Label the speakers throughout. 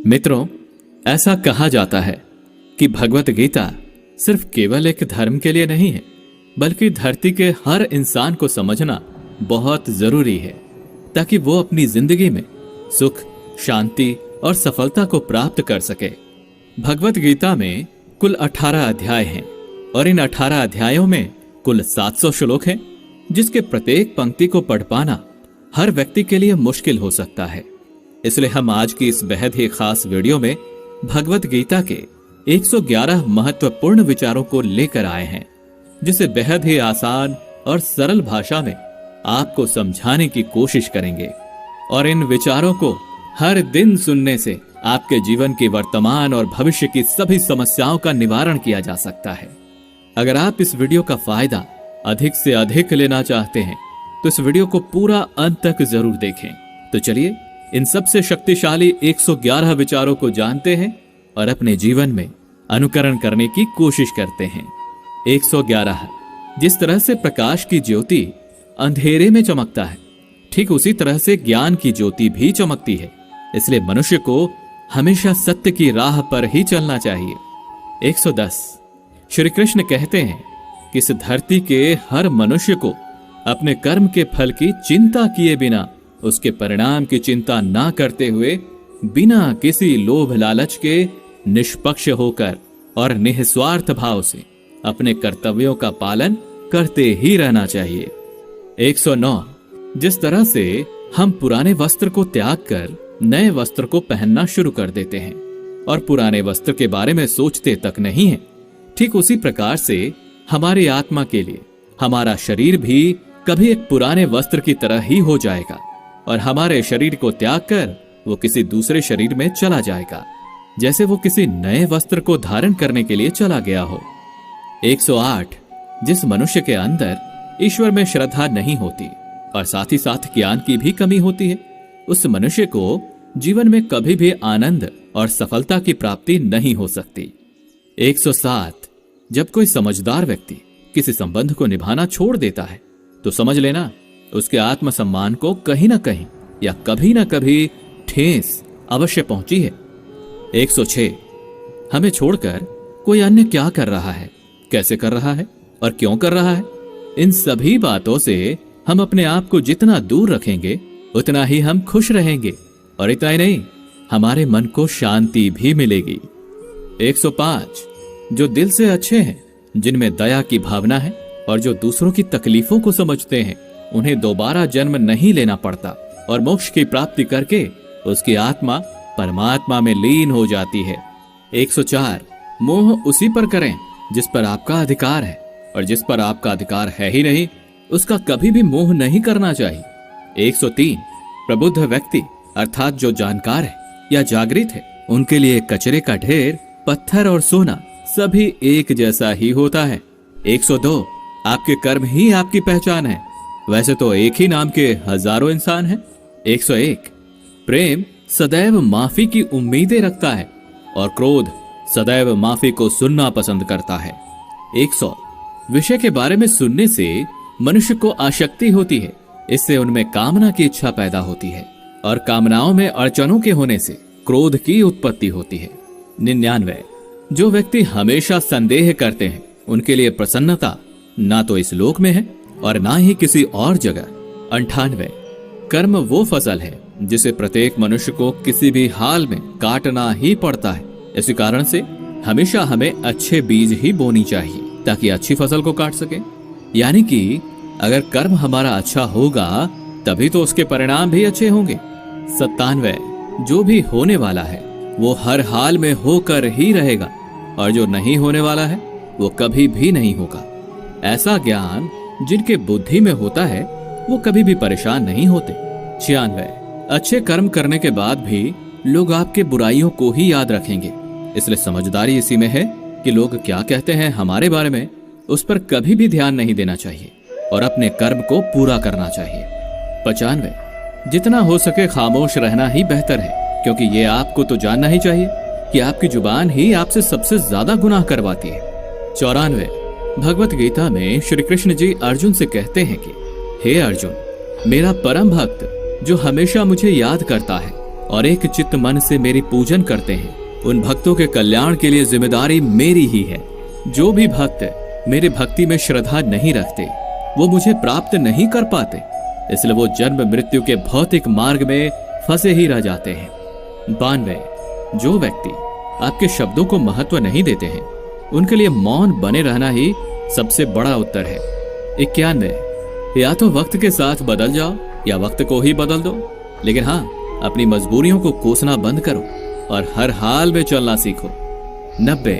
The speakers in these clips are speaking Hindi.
Speaker 1: मित्रों, ऐसा कहा जाता है कि भगवत गीता सिर्फ केवल एक धर्म के लिए नहीं है, बल्कि धरती के हर इंसान को समझना बहुत जरूरी है, ताकि वो अपनी जिंदगी में सुख, शांति और सफलता को प्राप्त कर सके। भगवत गीता में कुल 18 अध्याय हैं और इन 18 अध्यायों में कुल 700 श्लोक हैं, जिसके प्रत्येक पंक्ति को पढ़ पाना हर व्यक्ति के लिए मुश्किल हो सकता है। इसलिए हम आज की इस बेहद ही खास वीडियो में भगवत गीता के 111 महत्वपूर्ण विचारों को लेकर आए हैं, जिसे बेहद ही आसान और सरल भाषा में आपको समझाने की कोशिश करेंगे। और इन विचारों को हर दिन सुनने से आपके जीवन की वर्तमान और भविष्य की सभी समस्याओं का निवारण किया जा सकता है। अगर आप इस वीडियो का फायदा अधिक से अधिक लेना चाहते हैं तो इस वीडियो को पूरा अंत तक जरूर देखें। तो चलिए इन सबसे शक्तिशाली 111 विचारों को जानते हैं और अपने जीवन में अनुकरण करने की कोशिश करते हैं। 111। जिस तरह से प्रकाश की ज्योति अंधेरे में चमकता है, ठीक उसी तरह से ज्ञान की ज्योति भी चमकती है। इसलिए मनुष्य को हमेशा सत्य की राह पर ही चलना चाहिए। 110। श्री कृष्ण कहते हैं कि इस धरती के हर मनुष्य को अपने कर्म के फल की चिंता किए बिना, उसके परिणाम की चिंता ना करते हुए, बिना किसी लोभ लालच के निष्पक्ष होकर और निस्वार्थ भाव से अपने कर्तव्यों का पालन करते ही रहना चाहिए। 109। जिस तरह से हम पुराने वस्त्र को त्याग कर नए वस्त्र को पहनना शुरू कर देते हैं और पुराने वस्त्र के बारे में सोचते तक नहीं है, ठीक उसी प्रकार से हमारी आत्मा के लिए हमारा शरीर भी कभी एक पुराने वस्त्र की तरह ही हो जाएगा और हमारे शरीर को त्याग कर वो किसी दूसरे शरीर में चला जाएगा, जैसे वो किसी नए वस्त्र को धारण करने के लिए चला गया हो। 108। जिस मनुष्य के अंदर ईश्वर में श्रद्धा नहीं होती और साथ ही साथ ज्ञान की भी कमी होती है, उस मनुष्य को जीवन में कभी भी आनंद और सफलता की प्राप्ति नहीं हो सकती। 107। जब कोई समझदार व्यक्ति किसी संबंध को निभाना छोड़ देता है तो समझ लेना उसके आत्मसम्मान को कहीं ना कहीं या कभी ना कभी ठेस अवश्य पहुंची है। 106। हमें छोड़कर कोई अन्य क्या कर रहा है, कैसे कर रहा है और क्यों कर रहा है, इन सभी बातों से हम अपने आप को जितना दूर रखेंगे उतना ही हम खुश रहेंगे और इतना ही नहीं, हमारे मन को शांति भी मिलेगी। 105। जो दिल से अच्छे हैं, जिनमें दया की भावना है और जो दूसरों की तकलीफों को समझते हैं, उन्हें दोबारा जन्म नहीं लेना पड़ता और मोक्ष की प्राप्ति करके उसकी आत्मा परमात्मा में लीन हो जाती है। 104। मोह उसी पर करें जिस पर आपका अधिकार है, और जिस पर आपका अधिकार है ही नहीं उसका कभी भी मोह नहीं करना चाहिए। 103। प्रबुद्ध व्यक्ति अर्थात जो जानकार है या जागृत है, उनके लिए कचरे का ढेर, पत्थर और सोना सभी एक जैसा ही होता है। 102। आपके कर्म ही आपकी पहचान है, वैसे तो एक ही नाम के हजारों इंसान हैं। 101। प्रेम सदैव माफी की उम्मीदें रखता है और क्रोध सदैव माफी को सुनना पसंद करता है। 100। विषय के बारे में सुनने से मनुष्य को आसक्ति होती है, इससे उनमें कामना की इच्छा पैदा होती है और कामनाओं में अड़चनों के होने से क्रोध की उत्पत्ति होती है। 99। जो व्यक्ति हमेशा संदेह करते हैं, उनके लिए प्रसन्नता ना तो इस लोक में है और ना ही किसी और जगह। 98। कर्म वो फसल है जिसे प्रत्येक मनुष्य को किसी भी हाल में काटना ही पड़ता है। इसी कारण से हमेशा हमें अच्छे बीज ही बोनी चाहिए ताकि अच्छी फसल को काट सके। यानी कि अगर कर्म हमारा अच्छा होगा तभी तो उसके परिणाम भी अच्छे होंगे। 97। जो भी होने वाला है वो हर हाल में होकर ही रहेगा और जो नहीं होने वाला है वो कभी भी नहीं होगा। ऐसा ज्ञान जिनके बुद्धि में होता है वो कभी भी परेशान नहीं होते। 96। अच्छे कर्म करने के बाद भी लोग आपके बुराइयों को ही याद रखेंगे, इसलिए समझदारी इसी में है कि लोग क्या कहते हैं हमारे बारे में, उस पर कभी भी ध्यान नहीं देना चाहिए और अपने कर्म को पूरा करना चाहिए। 95। जितना हो सके खामोश रहना ही बेहतर है, क्योंकि ये आपको तो जानना ही चाहिए कि आपकी जुबान ही आपसे सबसे ज्यादा गुनाह करवाती है। 94। भगवत गीता में श्री कृष्ण जी अर्जुन से कहते हैं कि हे अर्जुन, मेरा परम भक्त जो हमेशा मुझे याद करता है और एक चित्त मन से मेरी पूजन करते हैं, उन भक्तों के कल्याण के लिए जिम्मेदारी मेरी ही है। जो भी भक्त मेरे भक्ति में श्रद्धा नहीं रखते वो मुझे प्राप्त नहीं कर पाते, इसलिए वो जन्म मृत्यु के भौतिक मार्ग में फंसे ही रह जाते हैं। 92, जो व्यक्ति आपके शब्दों को महत्व नहीं देते हैं उनके लिए मौन बने रहना ही सबसे बड़ा उत्तर है। 91, या तो वक्त के साथ बदल जाओ या वक्त को ही बदल दो, लेकिन हाँ, अपनी मजबूरियों को कोसना बंद करो और हर हाल में चलना सीखो। 90,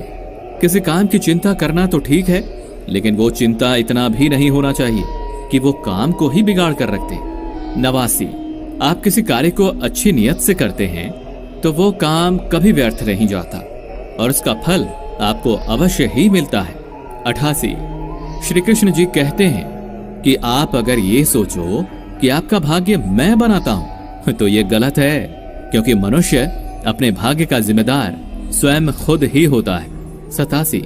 Speaker 1: किसी काम की चिंता करना तो ठीक है, लेकिन वो चिंता इतना भी नहीं होना चाहिए कि वो काम को ही बिगाड़ कर रख दे। 89, आप किसी कार्य को अच्छी नियत से करते हैं तो वो काम कभी व्यर्थ नहीं जाता और उसका फल आपको अवश्य ही मिलता है। 88, श्री कृष्ण जी कहते हैं कि आप अगर ये सोचो कि आपका भाग्य मैं बनाता हूं तो ये गलत है, क्योंकि मनुष्य अपने भाग्य का जिम्मेदार स्वयं खुद ही होता है। 87,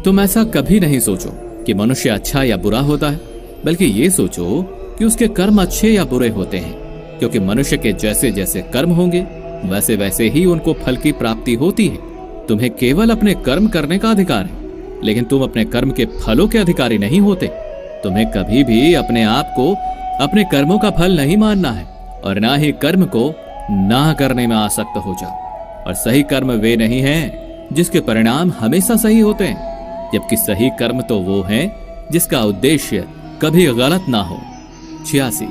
Speaker 1: तुम ऐसा कभी नहीं सोचो कि मनुष्य अच्छा या बुरा होता है, बल्कि ये सोचो कि उसके कर्म अच्छे या बुरे होते हैं, क्योंकि मनुष्य के जैसे जैसे कर्म होंगे वैसे वैसे ही उनको फल की प्राप्ति होती है। तुम्हें केवल अपने कर्म करने का अधिकार है, लेकिन तुम अपने कर्म के फलों के अधिकारी नहीं होते। तुम्हें कभी भी अपने आप को अपने कर्मों का फल नहीं मानना है और ना ही कर्म को ना करने में आसक्त हो जाओ। और सही कर्म वे नहीं हैं जिसके परिणाम हमेशा सही होते हैं, जबकि सही कर्म तो वो है जिसका उद्देश्य कभी गलत ना हो। 86,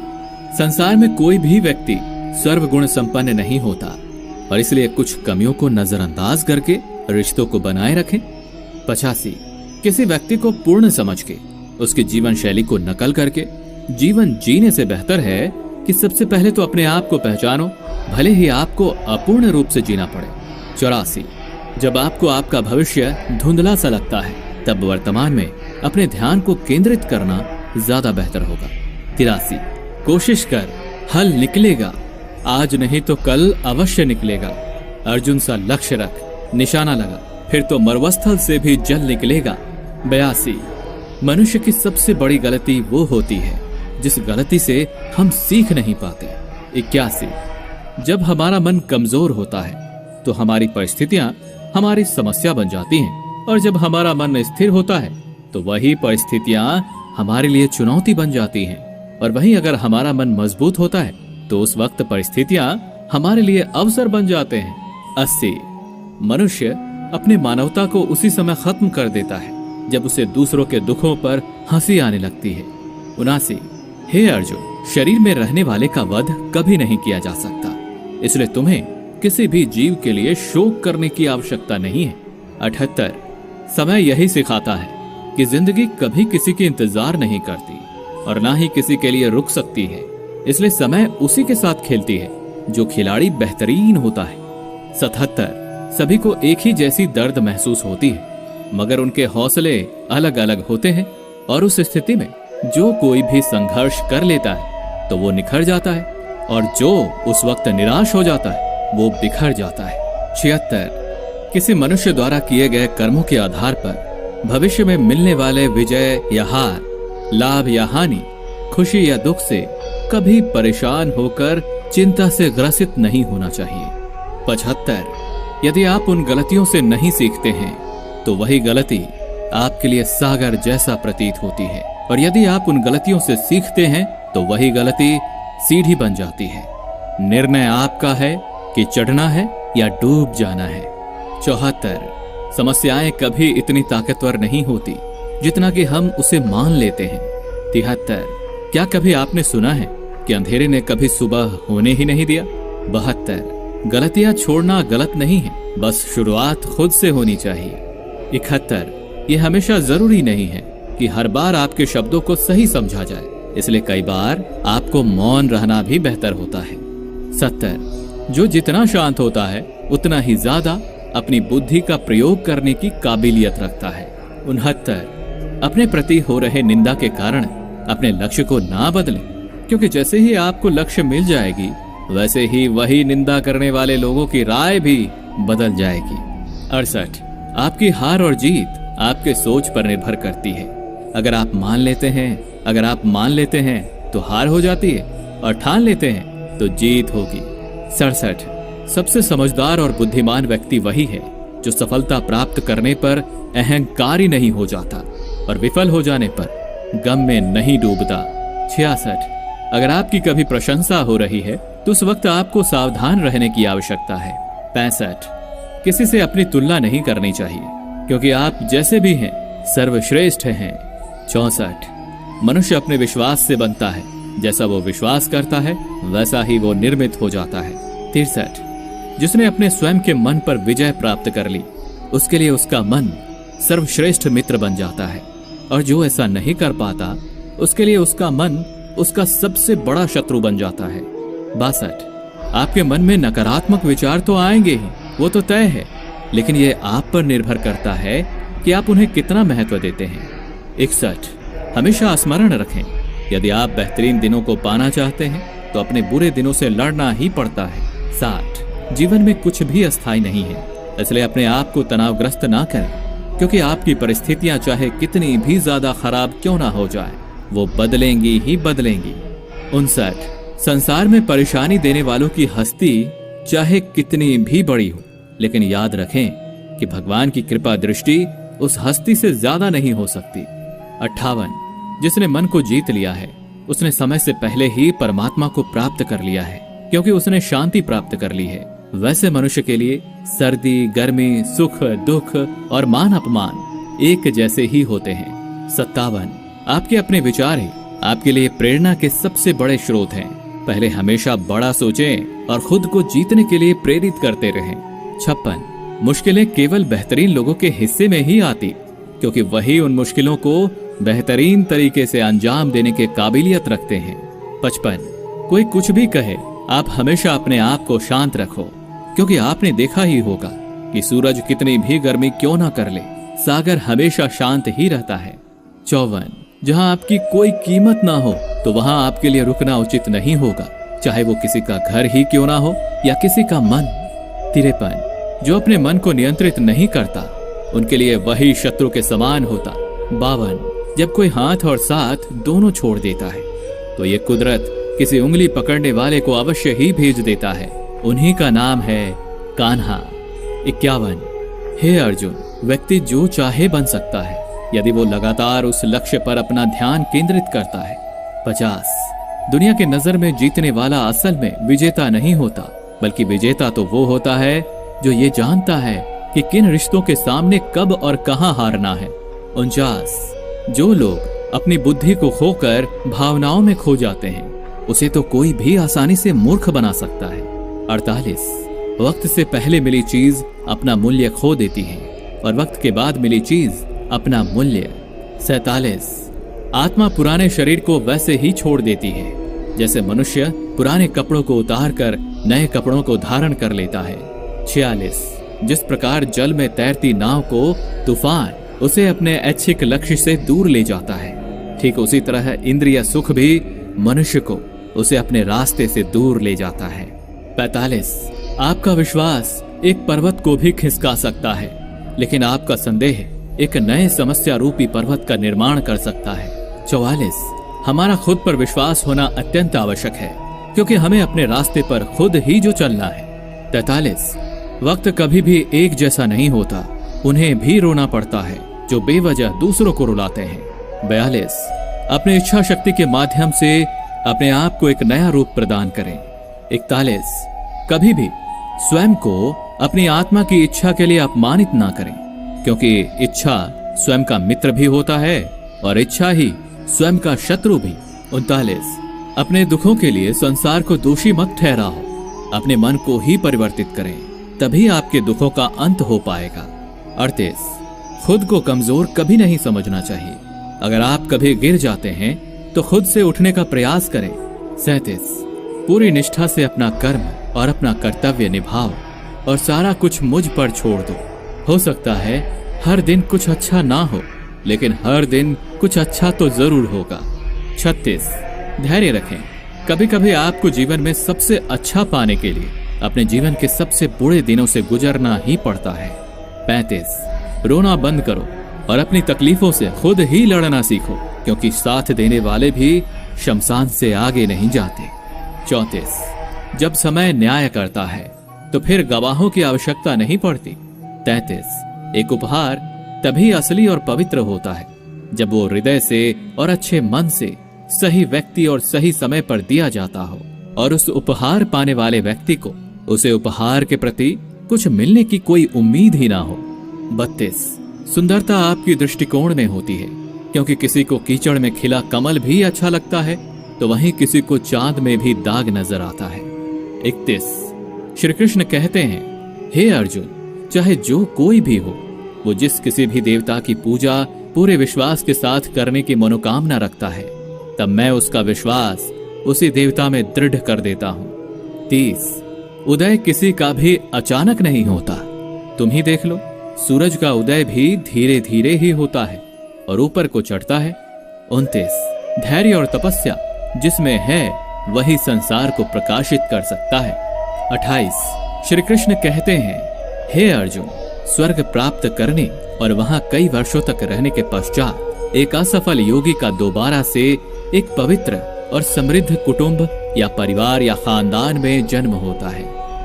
Speaker 1: संसार में कोई भी व्यक्ति सर्वगुण संपन्न नहीं होता और इसलिए कुछ कमियों को नजरअंदाज करके रिश्तों को बनाए रखें। 85, किसी व्यक्ति को पूर्ण समझ के उसकी जीवन शैली को नकल करके जीवन जीने से बेहतर है कि सबसे पहले तो अपने आप को पहचानो, भले ही आपको अपूर्ण रूप से जीना पड़े। 84, जब आपको आपका भविष्य धुंधला सा लगता है तब वर्तमान में अपने ध्यान को केंद्रित करना ज्यादा बेहतर होगा। 83, कोशिश कर, हल निकलेगा, आज नहीं तो कल अवश्य निकलेगा। अर्जुन सा लक्ष्य रख, निशाना लगा, फिर तो मरुस्थल से भी जल निकलेगा। 82, मनुष्य की सबसे बड़ी गलती वो होती है जिस गलती से हम सीख नहीं पाते। 81, जब हमारा मन कमजोर होता है तो हमारी परिस्थितियां हमारी समस्या बन जाती हैं, और जब हमारा मन स्थिर होता है तो वही परिस्थितियां हमारे लिए चुनौती बन जाती हैं, और वहीं अगर हमारा मन मजबूत होता है तो उस वक्त परिस्थितियां हमारे लिए अवसर बन जाते हैं। 80, मनुष्य अपनी मानवता को उसी समय खत्म कर देता है जब उसे दूसरों के दुखों पर हंसी आने लगती है। 79, हे अर्जुन, शरीर में रहने वाले का वध कभी नहीं किया जा सकता, इसलिए तुम्हें किसी भी जीव के लिए शोक करने की आवश्यकता नहीं है। 78, समय यही सिखाता है कि जिंदगी कभी किसी के इंतजार नहीं करती और ना ही किसी के लिए रुक सकती है, इसलिए समय उसी के साथ खेलती है जो खिलाड़ी बेहतरीन होता है। 77, सभी को एक ही जैसी दर्द महसूस होती है, मगर उनके हौसले अलग अलग होते हैं, और उस स्थिति में जो कोई भी संघर्ष कर लेता है तो वो निखर जाता है, और जो उस वक्त निराश हो जाता है वो बिखर जाता है। 76, किसी मनुष्य द्वारा किए गए कर्मों के आधार पर भविष्य में मिलने वाले विजय या हार, लाभ या हानि, खुशी या दुख से कभी परेशान होकर चिंता से ग्रसित नहीं होना चाहिए। 75, यदि आप उन गलतियों से नहीं सीखते हैं तो वही गलती आपके लिए सागर जैसा प्रतीत होती है, और यदि आप उन गलतियों से सीखते हैं तो वही गलती सीढ़ी बन जाती है। निर्णय आपका है कि चढ़ना है या डूब जाना है। 74, समस्याएं कभी इतनी ताकतवर नहीं होती जितना कि हम उसे मान लेते हैं। 73, क्या कभी आपने सुना है कि अंधेरे ने कभी सुबह होने ही नहीं दिया। 72, गलतियां छोड़ना गलत नहीं है, बस शुरुआत खुद से होनी चाहिए। 71, ये हमेशा जरूरी नहीं है कि हर बार आपके शब्दों को सही समझा जाए, इसलिए कई बार आपको मौन रहना भी बेहतर होता है। 70, जो जितना शांत होता है उतना ही ज्यादा अपनी बुद्धि का प्रयोग करने की काबिलियत रखता है। 69, अपने प्रति हो रहे निंदा के कारण अपने लक्ष्य को ना बदलें, क्योंकि जैसे ही आपको लक्ष्य मिल जाएगी वैसे ही वही निंदा करने वाले लोगों की राय भी बदल जाएगी। 68, आपकी हार और जीत आपके सोच पर निर्भर करती है। अगर आप मान लेते हैं तो हार हो जाती है, और ठान लेते हैं तो जीत होगी। 67, सबसे समझदार और बुद्धिमान व्यक्ति वही है जो सफलता प्राप्त करने पर अहंकारी नहीं हो जाता और विफल हो जाने पर गम में नहीं डूबता। 66। अगर आपकी कभी प्रशंसा हो रही है तो उस वक्त आपको सावधान रहने की आवश्यकता है। 65। किसी से अपनी तुलना नहीं करनी चाहिए क्योंकि आप जैसे भी हैं सर्वश्रेष्ठ हैं। 64। मनुष्य अपने विश्वास से बनता है, जैसा वो विश्वास करता है वैसा ही वो निर्मित हो जाता है। 63। जिसने अपने स्वयं के मन पर विजय प्राप्त कर ली उसके लिए उसका मन सर्वश्रेष्ठ मित्र बन जाता है, और जो ऐसा नहीं कर पाता उसके लिए उसका मन उसका सबसे बड़ा शत्रु बन जाता है। 62। आपके मन में नकारात्मक विचार तो आएंगे ही, वो तो तय है, लेकिन ये आप पर निर्भर करता है कि आप उन्हें कितना महत्व देते हैं। 61। हमेशा स्मरण रखें, यदि आप बेहतरीन दिनों को पाना चाहते हैं तो अपने बुरे दिनों से लड़ना ही पड़ता है। 60। जीवन में कुछ भी अस्थायी नहीं है, इसलिए अपने आप को तनावग्रस्त ना करें, क्योंकि आपकी परिस्थितियां चाहे कितनी भी ज्यादा खराब क्यों ना हो जाए वो बदलेंगी ही बदलेंगी। 59। संसार में परेशानी देने वालों की हस्ती चाहे कितनी भी बड़ी हो, लेकिन याद रखें कि भगवान की कृपा दृष्टि उस हस्ती से ज्यादा नहीं हो सकती। 58। जिसने मन को जीत लिया है उसने समय से पहले ही परमात्मा को प्राप्त कर लिया है, क्योंकि उसने शांति प्राप्त कर ली है। वैसे मनुष्य के लिए सर्दी, गर्मी, सुख, दुख और मान अपमान एक जैसे ही होते हैं। 57। आपके अपने विचार ही आपके लिए प्रेरणा के सबसे बड़े स्रोत हैं। पहले हमेशा बड़ा सोचें और खुद को जीतने के लिए प्रेरित करते रहें। 56। मुश्किलें केवल बेहतरीन लोगों के हिस्से में ही आती, क्योंकि वही उन मुश्किलों को बेहतरीन तरीके से अंजाम देने के काबिलियत रखते हैं। 55। कोई कुछ भी कहे, आप हमेशा अपने आप को शांत रखो, क्योंकि आपने देखा ही होगा कि सूरज कितनी भी गर्मी क्यों ना कर ले, सागर हमेशा शांत ही रहता है। 54। जहां आपकी कोई कीमत ना हो तो वहां आपके लिए रुकना उचित नहीं होगा, चाहे वो किसी का घर ही क्यों ना हो या किसी का मन। 53। जो अपने मन को नियंत्रित नहीं करता उनके लिए वही शत्रु के समान होता। 52। जब कोई हाथ और साथ दोनों छोड़ देता है तो ये कुदरत किसी उंगली पकड़ने वाले को अवश्य ही भेज देता है, उन्हीं का नाम है कान्हा। 51। हे अर्जुन, व्यक्ति जो चाहे बन सकता है यदि वो लगातार उस लक्ष्य पर अपना ध्यान केंद्रित करता है। 50। दुनिया की नजर में जीतने वाला असल में विजेता नहीं होता, बल्कि विजेता तो वो होता है जो ये जानता है कि किन रिश्तों के सामने कब और कहां हारना है। 49। जो लोग अपनी बुद्धि को खोकर भावनाओं में खो जाते हैं उसे तो कोई भी आसानी से मूर्ख बना सकता है। 48। वक्त से पहले मिली चीज अपना मूल्य खो देती है और वक्त के बाद मिली चीज अपना मूल्य। 47। आत्मा पुराने शरीर को वैसे ही छोड़ देती है जैसे मनुष्य पुराने कपड़ों को उतार कर नए कपड़ों को धारण कर लेता है। 46। जिस प्रकार जल में तैरती नाव को तूफान उसे अपने ऐच्छिक लक्ष्य से दूर ले जाता है, ठीक उसी तरह इंद्रिय सुख भी मनुष्य को उसे अपने रास्ते से दूर ले जाता है। 45। आपका विश्वास एक पर्वत को भी खिसका सकता है, लेकिन आपका संदेह एक नए समस्या रूपी पर्वत का निर्माण कर सकता है। 44। हमारा खुद पर विश्वास होना अत्यंत आवश्यक है, क्योंकि हमें अपने रास्ते पर खुद ही जो चलना है। 43। वक्त कभी भी एक जैसा नहीं होता, उन्हें भी रोना पड़ता है जो बेवजह दूसरों को रुलाते हैं। 42। अपनी इच्छा शक्ति के माध्यम से अपने आप को एक नया रूप प्रदान करें। 41। कभी भी स्वयं को अपनी आत्मा की इच्छा के लिए अपमानित ना करें, क्योंकि इच्छा स्वयं का मित्र भी होता है और इच्छा ही स्वयं का शत्रु भी। 39। अपने दुखों के लिए संसार को दोषी मत ठहराओ, अपने मन को ही परिवर्तित करें, तभी आपके दुखों का अंत हो पाएगा। 38। खुद को कमजोर कभी नहीं समझना चाहिए, अगर आप कभी गिर जाते हैं तो खुद से उठने का प्रयास करें। 37। पूरी निष्ठा से अपना कर्म और अपना कर्तव्य निभाओ और सारा कुछ मुझ पर छोड़ दो। हो सकता है हर दिन कुछ अच्छा ना हो, लेकिन हर दिन कुछ अच्छा तो जरूर होगा। 36। धैर्य रखें, कभी कभी आपको जीवन में सबसे अच्छा पाने के लिए अपने जीवन के सबसे बुरे दिनों से गुजरना ही पड़ता है। 35। रोना बंद करो और अपनी तकलीफों से खुद ही लड़ना सीखो, क्योंकि साथ देने वाले भी शमशान से आगे नहीं जाते। 34। जब समय न्याय करता है तो फिर गवाहों की आवश्यकता नहीं पड़ती। 33 एक उपहार तभी असली और पवित्र होता है जब वो हृदय से और अच्छे मन से सही व्यक्ति और सही समय पर दिया जाता हो और उस उपहार पाने वाले व्यक्ति को उसे उपहार के प्रति कुछ मिलने की कोई उम्मीद ही ना हो। 32 सुंदरता आपकी दृष्टिकोण में होती है, क्योंकि किसी को कीचड़ में खिला कमल भी अच्छा लगता है तो वहीं किसी को चांद में भी दाग नजर आता है। 31 श्री कृष्ण कहते हैं, हे अर्जुन, चाहे जो कोई भी हो, वो जिस किसी भी देवता की पूजा पूरे विश्वास के साथ करने की मनोकामना रखता है, तब मैं उसका विश्वास उसी देवता में दृढ़ कर देता हूं। 30 उदय किसी का भी अचानक नहीं होता। तुम ही देख लो, सूरज का उदय भी धीरे धीरे ही होता है और ऊपर को चढ़ता है। 29 धैर्य और तपस्या जिसमें है वही संसार को प्रकाशित कर सकता है। 28 श्री कृष्ण कहते हैं, हे अर्जुन, स्वर्ग प्राप्त करने और वहां कई वर्षों तक रहने के पश्चात एक असफल योगी का दोबारा से एक पवित्र और समृद्ध कुटुंब या परिवार या खानदान में जन्म होता है।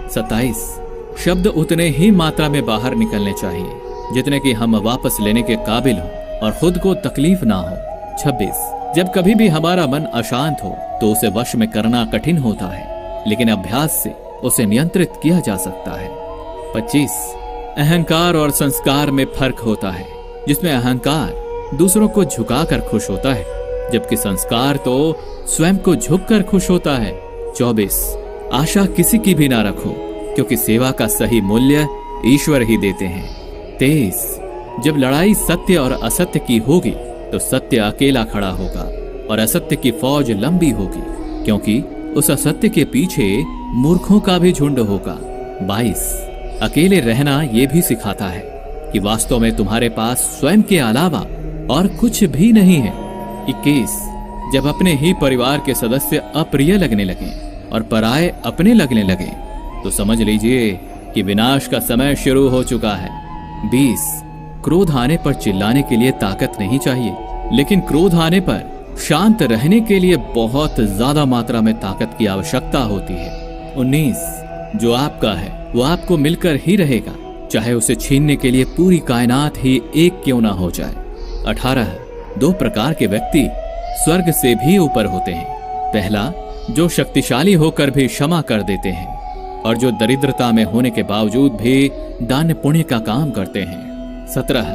Speaker 1: 27 शब्द उतने ही मात्रा में बाहर निकलने चाहिए जितने कि हम वापस लेने के काबिल हो और खुद को तकलीफ ना हो। 26 जब कभी भी हमारा मन अशांत हो तो उसे वश में करना कठिन होता है, लेकिन अभ्यास से उसे नियंत्रित किया जा सकता है। 25 अहंकार और संस्कार में फर्क होता है, जिसमें अहंकार दूसरों को झुकाकर खुश होता है जबकि संस्कार तो स्वयं को झुककर खुश होता है। 24 आशा किसी की भी ना रखो, क्योंकि सेवा का सही मूल्य ईश्वर ही देते हैं। 23 जब लड़ाई सत्य और असत्य की होगी तो सत्य अकेला खड़ा होगा और असत्य की फौज लंबी होगी, क्योंकि उस असत्य के पीछे मूर्खों का भी झुंड होगा। 22 अकेले रहना यह भी सिखाता है कि वास्तव में तुम्हारे पास स्वयं के अलावा और कुछ भी नहीं है। 21 जब अपने ही परिवार के सदस्य अप्रिय लगने लगे और पराये अपने लगने लगे तो समझ लीजिए कि विनाश का समय शुरू हो चुका है। 20 क्रोध आने पर चिल्लाने के लिए ताकत नहीं चाहिए, लेकिन क्रोध आने पर शांत रहने के लिए बहुत ज्यादा मात्रा में ताकत की आवश्यकता होती है। 19 जो आपका है वो आपको मिलकर ही रहेगा, चाहे उसे छीनने के लिए पूरी कायनात ही एक क्यों ना हो जाए। 18 दो प्रकार के व्यक्ति स्वर्ग से भी ऊपर होते हैं। पहला, जो शक्तिशाली होकर भी क्षमा कर देते हैं और जो दरिद्रता में होने के बावजूद भी दान पुण्य का काम करते हैं। 17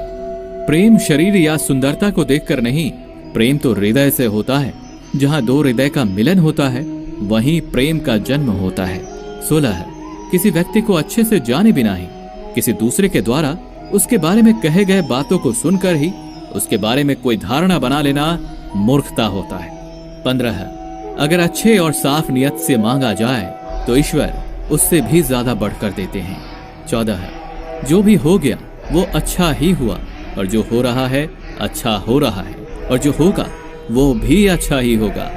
Speaker 1: प्रेम शरीर या सुंदरता को देखकर नहीं, प्रेम तो हृदय से होता है। जहां दो हृदय का मिलन होता है वहीं प्रेम का जन्म होता है। 16 किसी व्यक्ति को अच्छे से जाने बिना ही किसी दूसरे के द्वारा उसके बारे में कहे गए बातों को सुनकर ही उसके बारे में कोई धारणा बना लेना मूर्खता होता है। 15 अगर अच्छे और साफ नियत से मांगा जाए तो ईश्वर उससे भी ज्यादा बढ़कर देते हैं। 14 जो भी हो गया वो अच्छा ही हुआ और जो हो रहा है अच्छा हो रहा है और जो होगा वो भी अच्छा ही होगा।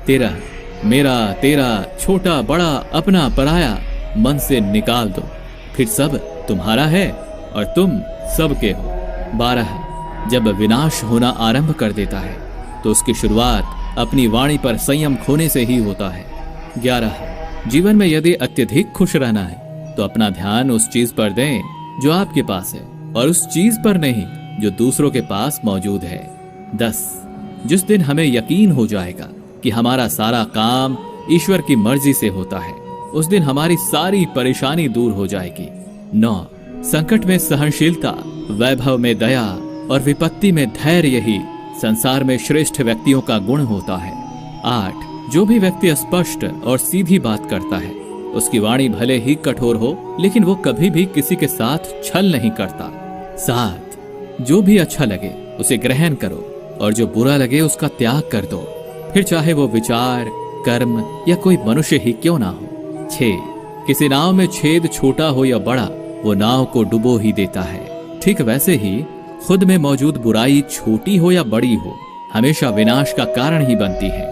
Speaker 1: 13 मेरा तेरा छोटा बड़ा अपना पराया मन से निकाल दो, फिर सब तुम्हारा है और तुम सबके हो। 12 जब विनाश होना आरंभ कर देता है तो उसकी शुरुआत अपनी वाणी पर संयम खोने से ही होता है। 11 जीवन में यदि अत्यधिक खुश रहना है तो अपना ध्यान उस चीज पर दें जो आपके पास है और उस चीज पर नहीं जो दूसरों के पास मौजूद है। 10 जिस दिन हमें यकीन हो जाएगा कि हमारा सारा काम ईश्वर की मर्जी से होता है, उस दिन हमारी सारी परेशानी दूर हो जाएगी। 9 संकट में सहनशीलता, वैभव में दया और विपत्ति में धैर्य ही संसार में श्रेष्ठ व्यक्तियों का गुण होता है। 8 जो भी व्यक्ति स्पष्ट और सीधी बात करता है उसकी वाणी भले ही कठोर हो लेकिन वो कभी भी किसी के साथ छल नहीं करता। 7 जो भी अच्छा लगे उसे ग्रहण करो और जो बुरा लगे उसका त्याग कर दो, फिर चाहे वो विचार, कर्म या कोई मनुष्य ही क्यों ना हो। 6 किसी नाव में छेद छोटा हो या बड़ा वो नाव को डुबो ही देता है, ठीक वैसे ही खुद में मौजूद बुराई छोटी हो या बड़ी हो हमेशा विनाश का कारण ही बनती है।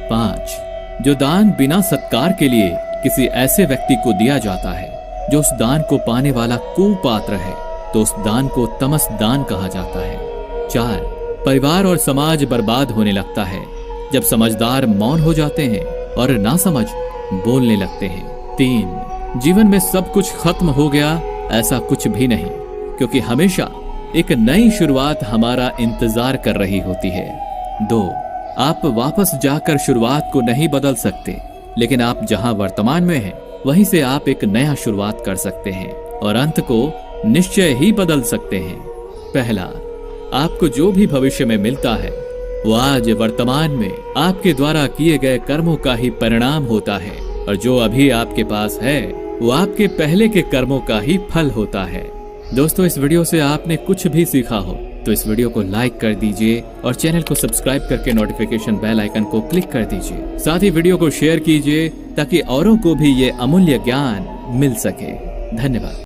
Speaker 1: 5 जो दान बिना सत्कार के लिए किसी ऐसे व्यक्ति को दिया जाता है जो उस दान को पाने वाला कुपात्र है तो उस दान को तमस दान कहा जाता है। 4 परिवार और समाज बर्बाद होने लगता है जब समझदार मौन हो जाते हैं और नासमझ बोलने लगते हैं। 3 जीवन में सब कुछ खत्म हो गया, ऐसा कुछ भी नहीं, क्योंकि हमेशा एक नई शुरुआत हमारा इंतजार कर रही होती है। 2, आप वापस जाकर शुरुआत को नहीं बदल सकते, लेकिन आप जहां वर्तमान में हैं वहीं से आप एक नया शुरुआत कर सकते हैं और अंत को निश्चय ही बदल सकते हैं। पहला, आपको जो भी भविष्य में मिलता है वो आज वर्तमान में आपके द्वारा किए गए कर्मों का ही परिणाम होता है, और जो अभी आपके पास है वो आपके पहले के कर्मों का ही फल होता है। दोस्तों, इस वीडियो से आपने कुछ भी सीखा हो तो इस वीडियो को लाइक कर दीजिए और चैनल को सब्सक्राइब करके नोटिफिकेशन बेल आइकन को क्लिक कर दीजिए। साथ ही वीडियो को शेयर कीजिए ताकि औरों को भी ये अमूल्य ज्ञान मिल सके। धन्यवाद।